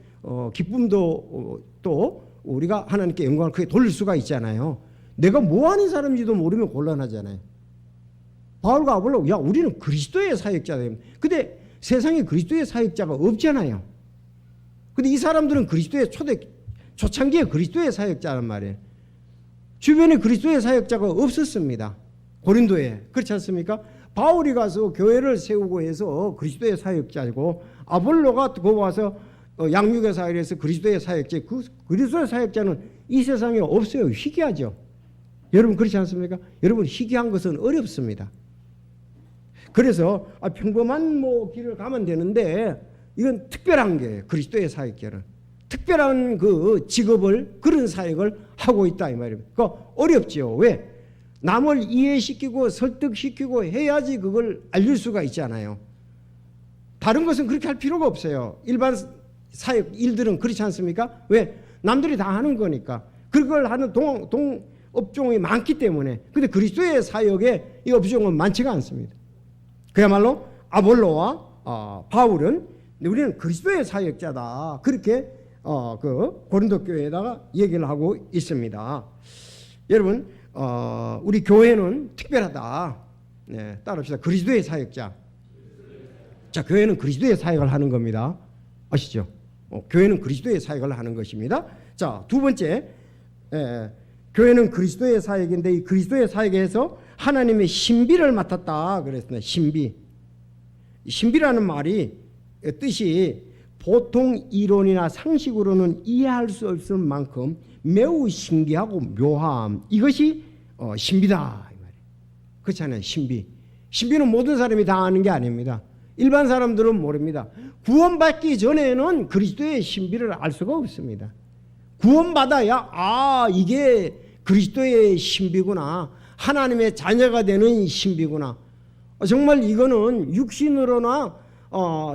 기쁨도 또 우리가 하나님께 영광을 크게 돌릴 수가 있잖아요. 내가 뭐 하는 사람인지도 모르면 곤란하잖아요. 바울과 아볼로, 우리는 그리스도의 사역자다. 근데 세상에 그리스도의 사역자가 없잖아요. 근데 이 사람들은 그리스도의 초창기에 그리스도의 사역자란 말이에요. 주변에 그리스도의 사역자가 없었습니다. 고린도에. 그렇지 않습니까? 바울이 가서 교회를 세우고 해서 그리스도의 사역자이고, 아볼로가 거기 와서 양육의 사역에서 그리스도의 사역자, 그 그리스도의 사역자는 이 세상에 없어요. 희귀하죠. 여러분 그렇지 않습니까? 여러분 희귀한 것은 어렵습니다. 그래서 평범한 길을 가면 되는데, 이건 특별한 게 그리스도의 사역자는 특별한 그 직업을, 그런 사역을 하고 있다 이 말입니다. 그러니까 어렵죠. 왜? 남을 이해시키고 설득시키고 해야지 그걸 알릴 수가 있잖아요. 다른 것은 그렇게 할 필요가 없어요. 일반 사역 일들은 그렇지 않습니까? 왜? 남들이 다 하는 거니까. 그걸 하는 업종이 많기 때문에. 근데 그리스도의 사역에 이 업종은 많지가 않습니다. 그야말로 아볼로와 바울은 우리는 그리스도의 사역자다. 그렇게 그 고린도 교회에다가 얘기를 하고 있습니다. 여러분, 우리 교회는 특별하다. 네, 따라합시다. 그리스도의 사역자. 자, 교회는 그리스도의 사역을 하는 겁니다. 아시죠? 교회는 그리스도의 사역을 하는 것입니다. 자, 두 번째, 교회는 그리스도의 사역인데, 이 그리스도의 사역에서 하나님의 신비를 맡았다 그랬습니다. 신비라는 말이 뜻이 보통 이론이나 상식으로는 이해할 수 없을 만큼 매우 신기하고 묘함, 이것이 신비다. 그렇잖아요. 신비는 모든 사람이 다 아는 게 아닙니다. 일반 사람들은 모릅니다. 구원받기 전에는 그리스도의 신비를 알 수가 없습니다. 구원받아야 이게 그리스도의 신비구나, 하나님의 자녀가 되는 신비구나. 정말 이거는 육신으로나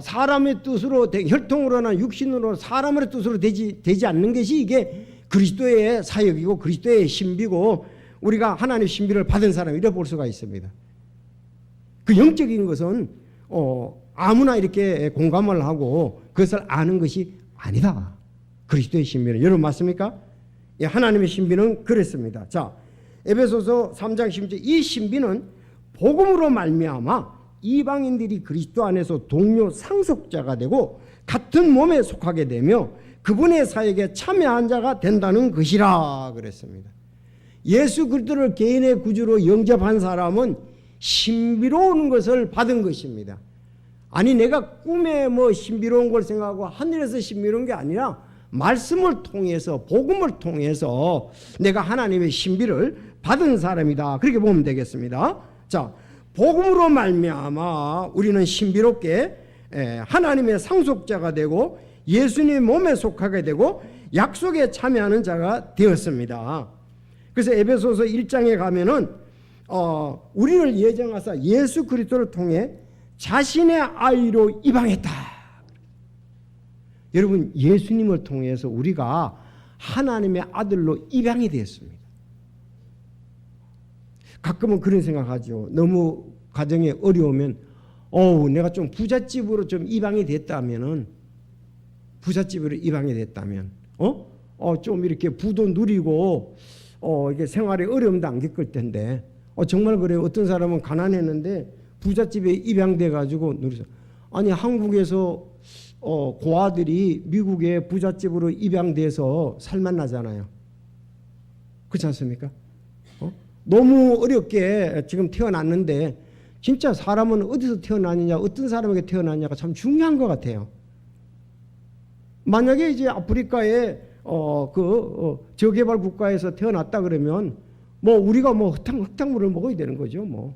사람의 뜻으로, 혈통으로나 육신으로 사람의 뜻으로 되지 않는 것이 이게 그리스도의 사역이고 그리스도의 신비고, 우리가 하나님의 신비를 받은 사람이라 볼 수가 있습니다. 그 영적인 것은 아무나 이렇게 공감을 하고 그것을 아는 것이 아니다. 그리스도의 신비는. 여러분 맞습니까? 예, 하나님의 신비는 그랬습니다. 자, 에베소서 3장 10절, 이 신비는 복음으로 말미암아 이방인들이 그리스도 안에서 동료 상속자가 되고 같은 몸에 속하게 되며 그분의 사역에 참여한 자가 된다는 것이라 그랬습니다. 예수 그리스도를 개인의 구주로 영접한 사람은 신비로운 것을 받은 것입니다. 아니, 내가 꿈에 신비로운 걸 생각하고 하늘에서 신비로운 게 아니라 말씀을 통해서, 복음을 통해서 내가 하나님의 신비를 받은 사람이다. 그렇게 보면 되겠습니다. 자, 복음으로 말미암아 우리는 신비롭게 하나님의 상속자가 되고 예수님의 몸에 속하게 되고 약속에 참여하는 자가 되었습니다. 그래서 에베소서 1장에 가면은 우리를 예정하사 예수 그리스도를 통해 자신의 아이로 입양했다. 여러분, 예수님을 통해서 우리가 하나님의 아들로 입양이 되었습니다. 가끔은 그런 생각하죠. 너무 가정에 어려우면 내가 좀 부잣집으로 좀 입양이 됐다면은 좀 이렇게 부도 누리고 이게 생활에 어려움도 안 겪을 텐데 정말 그래요. 어떤 사람은 가난했는데 부잣집에 입양돼 가지고 누리죠. 아니 한국에서 고아들이 미국의 부잣집으로 입양돼서 살만나잖아요. 그렇지 않습니까? 너무 어렵게 지금 태어났는데 진짜 사람은 어디서 태어나느냐, 어떤 사람에게 태어나느냐가 참 중요한 것 같아요. 만약에 이제 아프리카의 저개발 국가에서 태어났다 그러면 우리가 흙탕물을 먹어야 되는 거죠.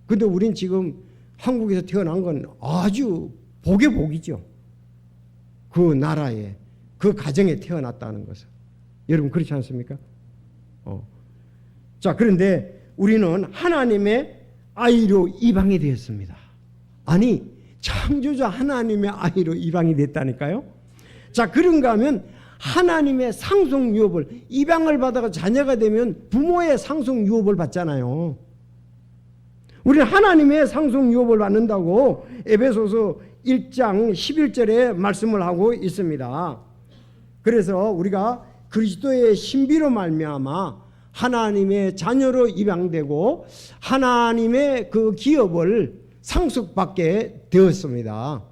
근데 우린 지금 한국에서 태어난 건 아주 복의 복이죠. 그 나라에, 그 가정에 태어났다는 것은. 여러분 그렇지 않습니까? 자, 그런데 우리는 하나님의 아이로 입양이 되었습니다. 아니, 창조자 하나님의 아이로 입양이 됐다니까요. 자, 그런가 하면 하나님의 상속 유업을, 입양을 받아가 자녀가 되면 부모의 상속 유업을 받잖아요. 우리는 하나님의 상속 유업을 받는다고 에베소서 1장 11절에 말씀을 하고 있습니다. 그래서 우리가 그리스도의 신비로 말미암아 하나님의 자녀로 입양되고 하나님의 그 기업을 상속받게 되었습니다.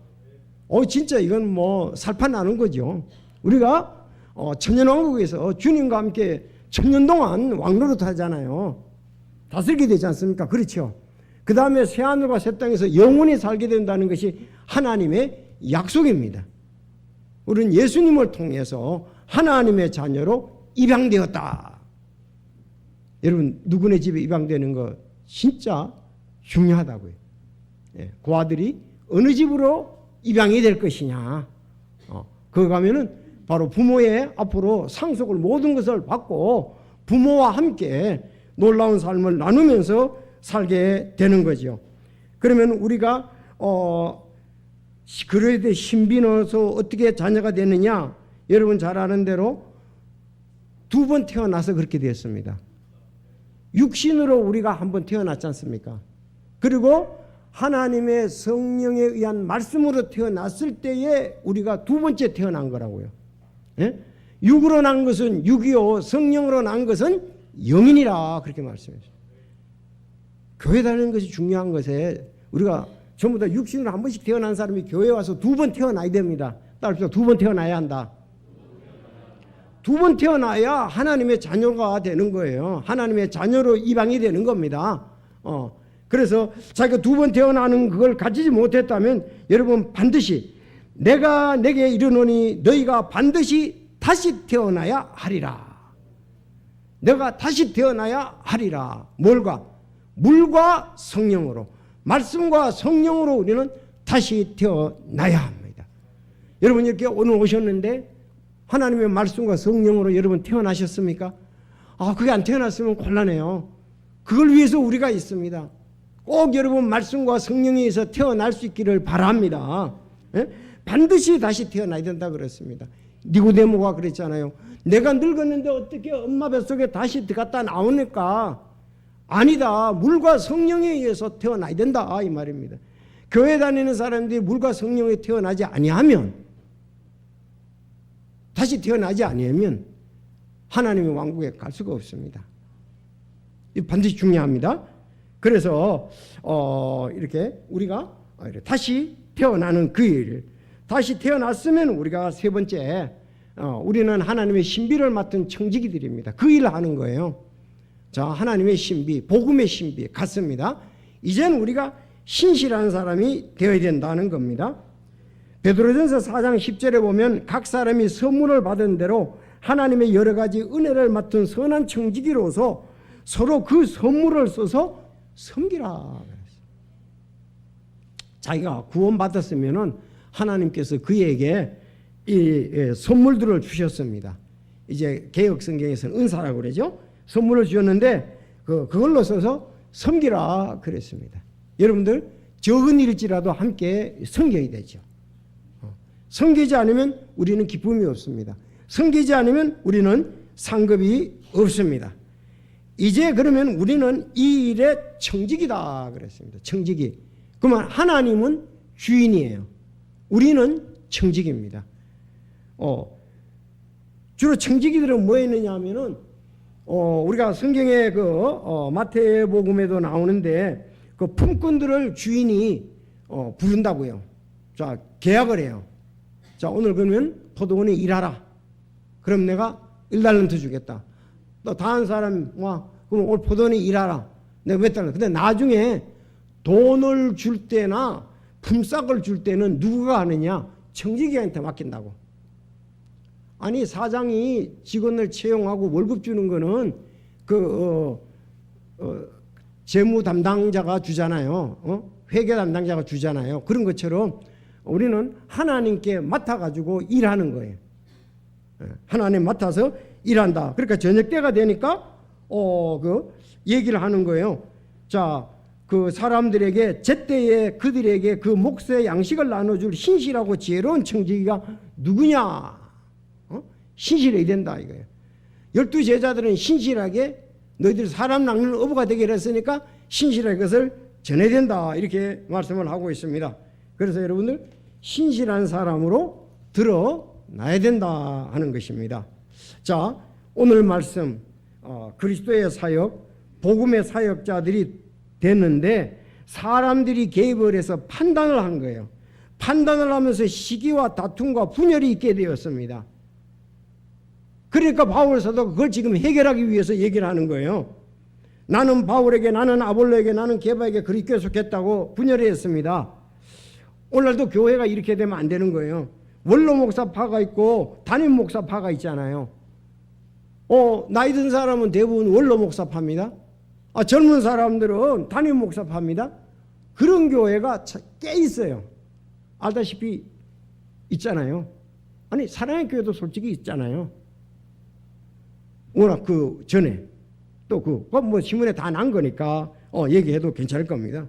진짜 이건 살판 나는 거죠. 우리가 천년왕국에서 주님과 함께 천년 동안 왕노릇 하잖아요. 다스리게 되지 않습니까? 그렇죠. 그 다음에 새하늘과 새 땅에서 영원히 살게 된다는 것이 하나님의 약속입니다. 우리는 예수님을 통해서 하나님의 자녀로 입양되었다. 여러분 누구네 집에 입양되는 거 진짜 중요하다고요. 그 아들이 어느 집으로 입양이 될 것이냐. 그거 가면은 바로 부모의 앞으로 상속을 모든 것을 받고 부모와 함께 놀라운 삶을 나누면서 살게 되는 거죠. 그러면 우리가 그릇에 신비 넣어서 어떻게 자녀가 되느냐? 여러분 잘 아는 대로 2번 태어나서 그렇게 되었습니다. 육신으로 우리가 한번 태어났지 않습니까? 그리고 하나님의 성령에 의한 말씀으로 태어났을 때에 우리가 2번째 태어난 거라고요. 육으로 난 것은 육이요 성령으로 난 것은 영이니라 그렇게 말씀했어요. 교회 다니는 것이 중요한 것에 우리가 전부 다 육신으로 한 번씩 태어난 사람이 교회에 와서 2번 태어나야 됩니다. 따라서 2번 태어나야 한다. 2번 태어나야 하나님의 자녀가 되는 거예요. 하나님의 자녀로 입양이 되는 겁니다. 그래서 자기가 2번 태어나는 그걸 가지지 못했다면 여러분 반드시 내가 내게 이르노니 너희가 반드시 다시 태어나야 하리라. 내가 다시 태어나야 하리라. 뭘과? 물과 성령으로, 말씀과 성령으로 우리는 다시 태어나야 합니다. 여러분 이렇게 오늘 오셨는데 하나님의 말씀과 성령으로 여러분 태어나셨습니까? 그게 안 태어났으면 곤란해요. 그걸 위해서 우리가 있습니다. 꼭 여러분 말씀과 성령에 의해서 태어날 수 있기를 바랍니다. 반드시 다시 태어나야 된다 그랬습니다. 니고데모가 그랬잖아요. 내가 늙었는데 어떻게 엄마 뱃속에 다시 들어갔다 나오니까? 아니다. 물과 성령에 의해서 태어나야 된다 이 말입니다. 교회 다니는 사람들이 물과 성령에 태어나지 아니하면, 다시 태어나지 아니하면 하나님의 왕국에 갈 수가 없습니다. 이 반드시 중요합니다. 그래서 이렇게 우리가 다시 태어나는 그 일, 다시 태어났으면 우리가 세 번째 우리는 하나님의 신비를 맡은 청지기들입니다. 그 일을 하는 거예요. 자, 하나님의 신비, 복음의 신비 같습니다. 이제는 우리가 신실한 사람이 되어야 된다는 겁니다. 베드로전서 4장 10절에 보면 각 사람이 선물을 받은 대로 하나님의 여러 가지 은혜를 맡은 선한 청지기로서 서로 그 선물을 써서 섬기라. 자기가 구원받았으면은 하나님께서 그에게 이 선물들을 주셨습니다. 이제 개역 성경에서는 은사라고 그러죠. 선물을 주셨는데 그걸로 써서 섬기라 그랬습니다. 여러분들 적은 일일지라도 함께 섬겨야 되죠. 섬기지 않으면 우리는 기쁨이 없습니다. 섬기지 않으면 우리는 상급이 없습니다. 이제 그러면 우리는 이 일의 청지기다 그랬습니다. 청지기. 그러면 하나님은 주인이에요. 우리는 청지기입니다. 주로 청지기들은 뭐 했느냐 하면은 우리가 성경에 마태복음에도 나오는데 그 품꾼들을 주인이 부른다고요. 자, 계약을 해요. 자, 오늘 그러면 포도원에 일하라. 그럼 내가 1달란트 주겠다. 또 다른 사람 와, 그럼 오늘 포도원에 일하라. 내가 몇 달란트. 근데 나중에 돈을 줄 때나 품삯을 줄 때는 누가 하느냐? 청지기한테 맡긴다고. 아니, 사장이 직원을 채용하고 월급 주는 거는 재무 담당자가 주잖아요. 회계 담당자가 주잖아요. 그런 것처럼 우리는 하나님께 맡아가지고 일하는 거예요. 하나님 맡아서 일한다. 그러니까 저녁 때가 되니까 얘기를 하는 거예요. 자, 그 사람들에게 제때에 그들에게 그 몫의 양식을 나눠줄 신실하고 지혜로운 청지기가 누구냐? 신실해야 된다 이거예요. 12제자들은 신실하게 너희들 사람 낚는 어부가 되게 했으니까 신실하게 그것을 전해야 된다 이렇게 말씀을 하고 있습니다. 그래서 여러분들 신실한 사람으로 드러나야 된다 하는 것입니다. 자, 오늘 말씀 그리스도의 사역, 복음의 사역자들이 됐는데 사람들이 개입을 해서 판단을 한 거예요. 판단을 하면서 시기와 다툼과 분열이 있게 되었습니다. 그러니까 바울 사도가 그걸 지금 해결하기 위해서 얘기를 하는 거예요. 나는 바울에게, 나는 아볼로에게, 나는 게바에게 그리스도에 속했다고 분열했습니다. 오늘도 교회가 이렇게 되면 안 되는 거예요. 원로 목사파가 있고 담임 목사파가 있잖아요. 나이 든 사람은 대부분 원로 목사파입니다. 젊은 사람들은 담임 목사파입니다. 그런 교회가 꽤 있어요. 알다시피 있잖아요. 아니, 사랑의 교회도 솔직히 있잖아요. 워낙 그 전에 또 뭐 신문에 다 난 거니까 얘기해도 괜찮을 겁니다.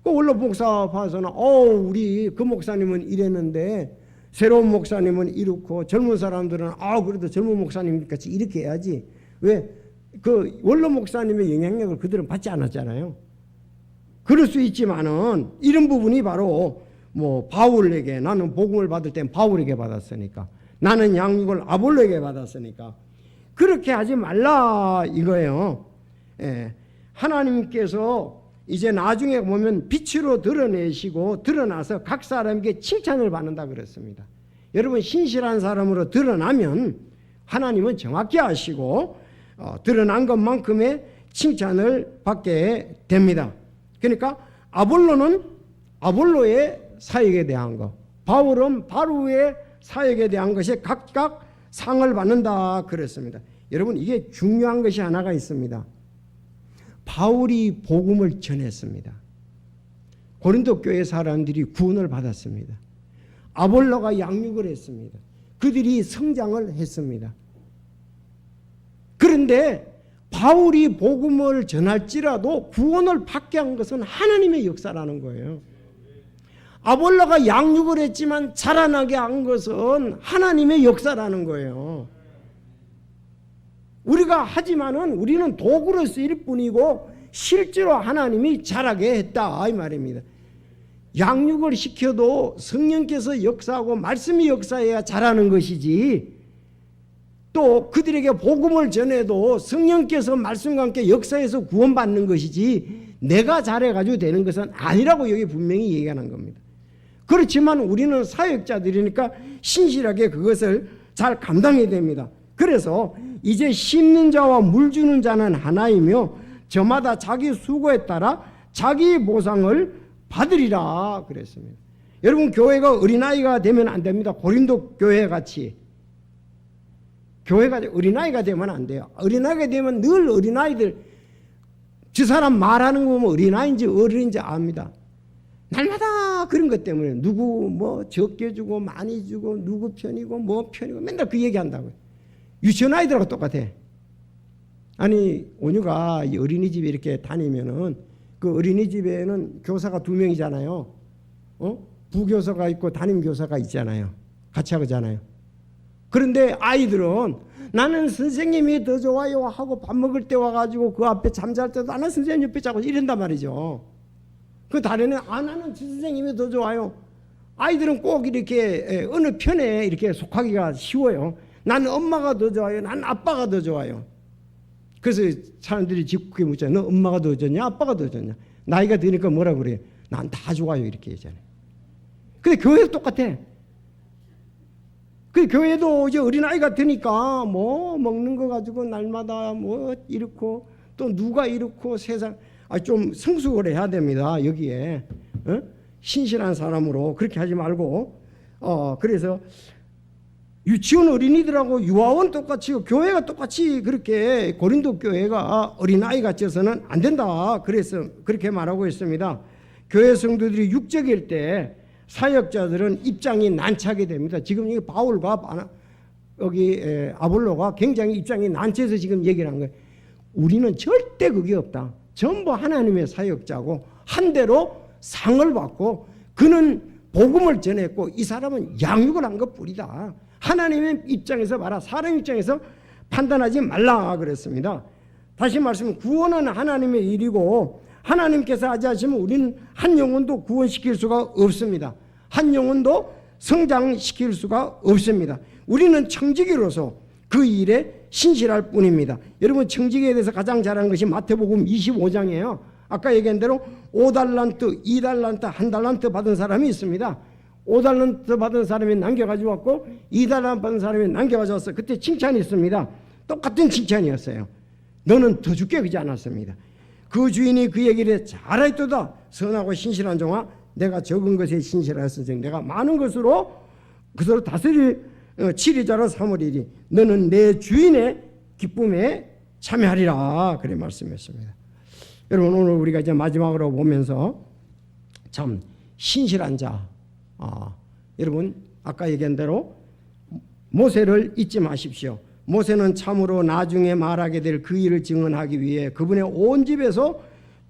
그 원로 목사파에서는 우리 그 목사님은 이랬는데 새로운 목사님은 이렇고 젊은 사람들은 그래도 젊은 목사님 같이 이렇게 해야지. 왜? 그 원로 목사님의 영향력을 그들은 받지 않았잖아요. 그럴 수 있지만은 이런 부분이 바로 뭐 바울에게, 나는 복음을 받을 땐 바울에게 받았으니까, 나는 양육을 아볼로에게 받았으니까 그렇게 하지 말라 이거예요. 하나님께서 이제 나중에 보면 빛으로 드러내시고 드러나서 각 사람에게 칭찬을 받는다 그랬습니다. 여러분, 신실한 사람으로 드러나면 하나님은 정확히 아시고 드러난 것만큼의 칭찬을 받게 됩니다. 그러니까 아볼로는 아볼로의 사역에 대한 것, 바울은 바울의 사역에 대한 것이 각각 상을 받는다 그랬습니다. 여러분, 이게 중요한 것이 하나가 있습니다. 바울이 복음을 전했습니다. 고린도 교회 사람들이 구원을 받았습니다. 아볼로가 양육을 했습니다. 그들이 성장을 했습니다. 그런데 바울이 복음을 전할지라도 구원을 받게 한 것은 하나님의 역사라는 거예요. 아볼로가 양육을 했지만 자라나게 한 것은 하나님의 역사라는 거예요. 우리가 하지만은 우리는 도구로 쓰일 뿐이고 실제로 하나님이 자라게 했다 이 말입니다. 양육을 시켜도 성령께서 역사하고 말씀이 역사해야 자라는 것이지, 또 그들에게 복음을 전해도 성령께서 말씀과 함께 역사해서 구원받는 것이지 내가 잘해가지고 되는 것은 아니라고 여기 분명히 얘기하는 겁니다. 그렇지만 우리는 사역자들이니까 신실하게 그것을 잘 감당해야 됩니다. 그래서 이제 심는 자와 물 주는 자는 하나이며 저마다 자기 수고에 따라 자기 보상을 받으리라 그랬습니다. 여러분, 교회가 어린아이가 되면 안 됩니다. 고린도 교회 같이 교회가 어린아이가 되면 안 돼요. 어린아이가 되면 늘 어린아이들, 저 사람 말하는 거 보면 어린아이인지 어른인지 압니다. 날마다 그런 것 때문에 누구 뭐 적게 주고 많이 주고 누구 편이고 뭐 편이고 맨날 그 얘기한다고요. 유치원 아이들하고 똑같아. 아니, 온유가 어린이집에 이렇게 다니면은 그 어린이집에는 교사가 2명이잖아요. 부교사가 있고 담임교사가 있잖아요. 같이 하잖아요. 그런데 아이들은 나는 선생님이 더 좋아요 하고 밥 먹을 때 와가지고 그 앞에 잠잘 때도 나는 선생님 옆에 자고 이런단 말이죠. 그 다른 애는 나는 저 선생님이 더 좋아요. 아이들은 꼭 이렇게 어느 편에 이렇게 속하기가 쉬워요. 난 엄마가 더 좋아요. 난 아빠가 더 좋아요. 그래서 사람들이 직국에 묻잖아요. 너 엄마가 더 좋냐 아빠가 더 좋냐. 나이가 드니까 뭐라 그래요. 난 다 좋아요 이렇게 하잖아요. 근데 교회도 똑같아. 그 교회도 이제 어린아이가 드니까 뭐 먹는 거 가지고 날마다 뭐 이렇고 또 누가 이렇고 세상 좀 성숙을 해야 됩니다. 여기에 신실한 사람으로 그렇게 하지 말고 그래서 유치원 어린이들하고 유아원 똑같이 교회가 똑같이 그렇게 고린도 교회가 어린아이 같아서는 안 된다. 그래서 그렇게 말하고 있습니다. 교회 성도들이 육적일 때 사역자들은 입장이 난처하게 됩니다. 지금 이 바울과 여기 아볼로가 굉장히 입장이 난처해서 지금 얘기를 한 거예요. 우리는 절대 그게 없다. 전부 하나님의 사역자고 한 대로 상을 받고 그는 복음을 전했고 이 사람은 양육을 한 것뿐이다. 하나님의 입장에서 봐라. 사람 입장에서 판단하지 말라 그랬습니다. 다시 말씀 구원은 하나님의 일이고 하나님께서 하지 않으시면 우리는 한 영혼도 구원시킬 수가 없습니다. 한 영혼도 성장시킬 수가 없습니다. 우리는 청지기로서 그 일에 신실할 뿐입니다. 여러분 청지기에 대해서 가장 잘하는 것이 마태복음 25장이에요. 아까 얘기한 대로 5달란트, 2달란트, 1달란트 받은 사람이 있습니다. 5달란트 받은 사람이 남겨가지고 왔고 2달란트 받은 사람이 남겨가지고 왔어요. 그때 칭찬이 있습니다. 똑같은 칭찬이었어요. 너는 더 줄게 그러지 않았습니다. 그 주인이 그에게 이르되 잘하였도다 선하고 신실한 종아 내가 적은 것에 신실하였으니 내가 많은 것으로 그것으로 다스릴 치리자로 삼으리니 너는 내 주인의 기쁨에 참여하리라 그래 말씀했습니다. 여러분 오늘 우리가 이제 마지막으로 보면서 참 신실한 자 여러분 아까 얘기한 대로 모세를 잊지 마십시오. 모세는 참으로 나중에 말하게 될 그 일을 증언하기 위해 그분의 온 집에서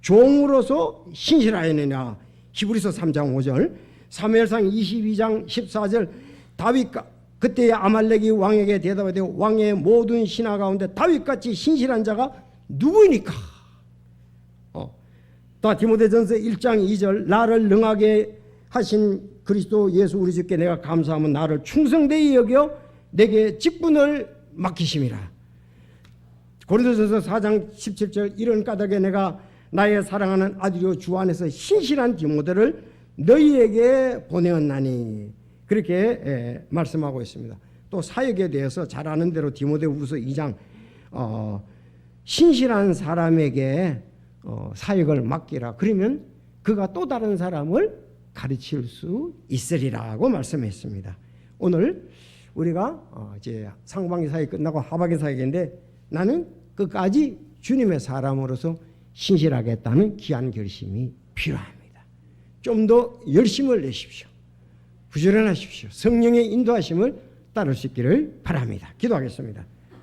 종으로서 신실하였느냐. 히브리서 3장 5절 사무엘상 22장 14절 다윗과 그때의 아말렉이 왕에게 대답하되 왕의 모든 신하 가운데 다윗같이 신실한 자가 누구이니까. 또 디모데전서 1장 2절 나를 능하게 하신 그리스도 예수 우리 주께 내가 감사하면 나를 충성되이 여겨 내게 직분을 맡기심이라. 고린도전서 4장 17절 이런 까닭에 내가 나의 사랑하는 아들이요 주 안에서 신실한 디모데를 너희에게 보내었나니 그렇게 말씀하고 있습니다. 또 사역에 대해서 잘 아는 대로 디모데후서 2장 신실한 사람에게 사역을 맡기라. 그러면 그가 또 다른 사람을 가르칠 수 있으리라고 말씀했습니다. 오늘 우리가 이제 상반기 사역 끝나고 하반기 사역인데 나는 끝까지 주님의 사람으로서 신실하겠다는 귀한 결심이 필요합니다. 좀 더 열심을 내십시오. 부지런하십시오. 성령의 인도하심을 따를 수 있기를 바랍니다. 기도하겠습니다.